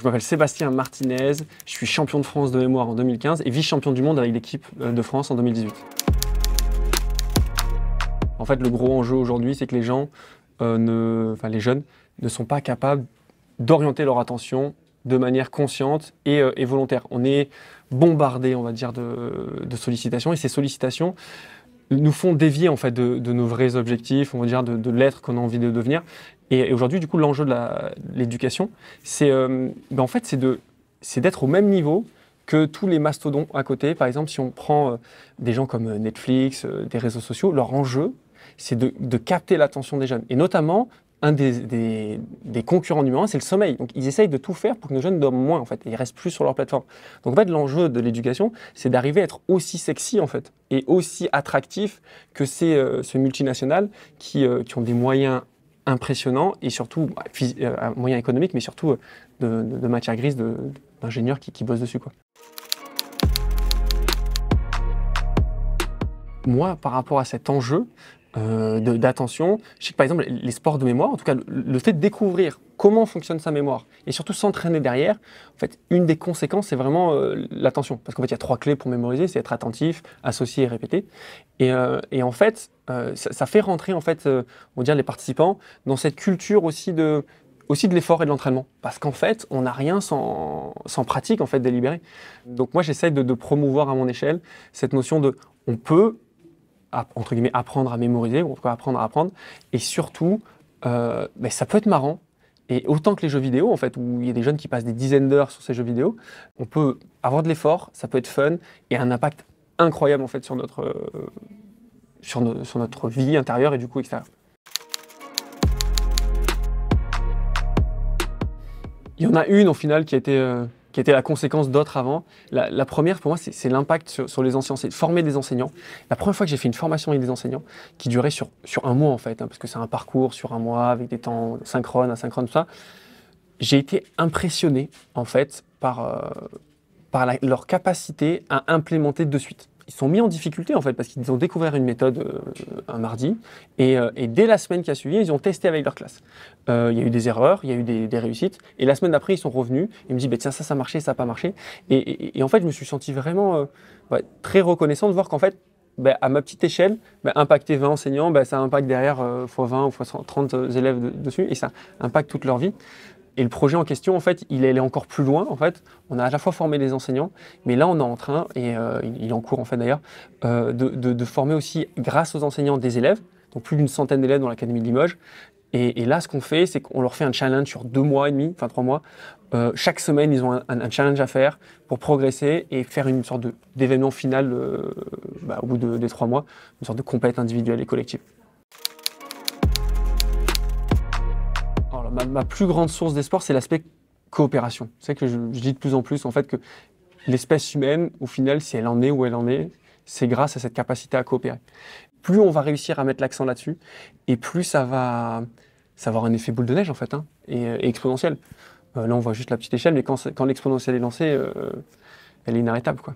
Je m'appelle Sébastien Martinez, je suis champion de France de mémoire en 2015 et vice-champion du monde avec l'équipe de France en 2018. En fait, le gros enjeu aujourd'hui, c'est que les gens, les jeunes, ne sont pas capables d'orienter leur attention de manière consciente et volontaire. On est bombardé, on va dire, de sollicitations et ces sollicitations nous font dévier en fait de nos vrais objectifs, on va dire de l'être qu'on a envie de devenir. Et aujourd'hui, du coup, l'enjeu de l'éducation, c'est en fait, c'est d'être au même niveau que tous les mastodons à côté. Par exemple, si on prend des gens comme Netflix, des réseaux sociaux, leur enjeu, c'est de capter l'attention des jeunes. Et notamment, un des concurrents numéro un, c'est le sommeil. Donc, ils essayent de tout faire pour que nos jeunes dorment moins, en fait, et ils restent plus sur leur plateforme. Donc, en fait, l'enjeu de l'éducation, c'est d'arriver à être aussi sexy, en fait, et aussi attractif que ces multinationales qui ont des moyens impressionnants et surtout, moyens économiques, mais surtout de matière grise, d'ingénieurs qui bossent dessus, quoi. Moi, par rapport à cet enjeu d'attention, je sais que par exemple les sports de mémoire, en tout cas le fait de découvrir comment fonctionne sa mémoire et surtout s'entraîner derrière, en fait, une des conséquences, c'est vraiment l'attention. Parce qu'en fait, il y a 3 clés pour mémoriser, c'est être attentif, associer et répéter. Et en fait, ça fait rentrer en fait, on va dire les participants dans cette culture aussi de l'effort et de l'entraînement. Parce qu'en fait, on n'a rien sans pratique en fait délibérée. Donc moi, j'essaye de promouvoir à mon échelle cette notion de on peut entre guillemets, apprendre à mémoriser, ou en tout cas apprendre à apprendre, et surtout, ça peut être marrant, et autant que les jeux vidéo, en fait, où il y a des jeunes qui passent des dizaines d'heures sur ces jeux vidéo, on peut avoir de l'effort, ça peut être fun, et un impact incroyable, en fait, sur notre vie intérieure et du coup extérieure. Il y en a une, au final, qui a été la conséquence d'autres avant. La première, pour moi, c'est l'impact sur les enseignants, c'est de former des enseignants. La première fois que j'ai fait une formation avec des enseignants, qui durait sur un mois en fait, parce que c'est un parcours sur un mois, avec des temps synchrones, asynchrones, tout ça, j'ai été impressionné en fait par leur capacité à implémenter de suite. Ils sont mis en difficulté en fait parce qu'ils ont découvert une méthode un mardi et dès la semaine qui a suivi, ils ont testé avec leur classe. Il y a eu des erreurs, il y a eu des réussites et la semaine d'après, ils sont revenus et me disent tiens, ça a marché, ça n'a pas marché. Et en fait, je me suis senti vraiment très reconnaissant de voir qu'en fait, à ma petite échelle, impacter 20 enseignants, ça impacte derrière fois 20 ou fois 30 élèves dessus et ça impacte toute leur vie. Et le projet en question, en fait, il est encore plus loin. En fait, on a à la fois formé les enseignants, mais là, on est en train, et il est en cours en fait d'ailleurs, de former aussi, grâce aux enseignants, des élèves, donc plus d'une centaine d'élèves dans l'Académie de Limoges. Et là, ce qu'on fait, c'est qu'on leur fait un challenge sur 2 mois et demi, enfin 3 mois. Chaque semaine, ils ont un challenge à faire pour progresser et faire une sorte d'événement final au bout des 3 mois, une sorte de compète individuelle et collective. Ma plus grande source d'espoir, c'est l'aspect coopération. C'est que je dis de plus en plus en fait que l'espèce humaine, au final, si elle en est où elle en est, c'est grâce à cette capacité à coopérer. Plus on va réussir à mettre l'accent là-dessus, et plus ça va avoir un effet boule de neige en fait, et exponentiel. Là, on voit juste la petite échelle, mais quand l'exponentielle est lancée, elle est inarrêtable, quoi.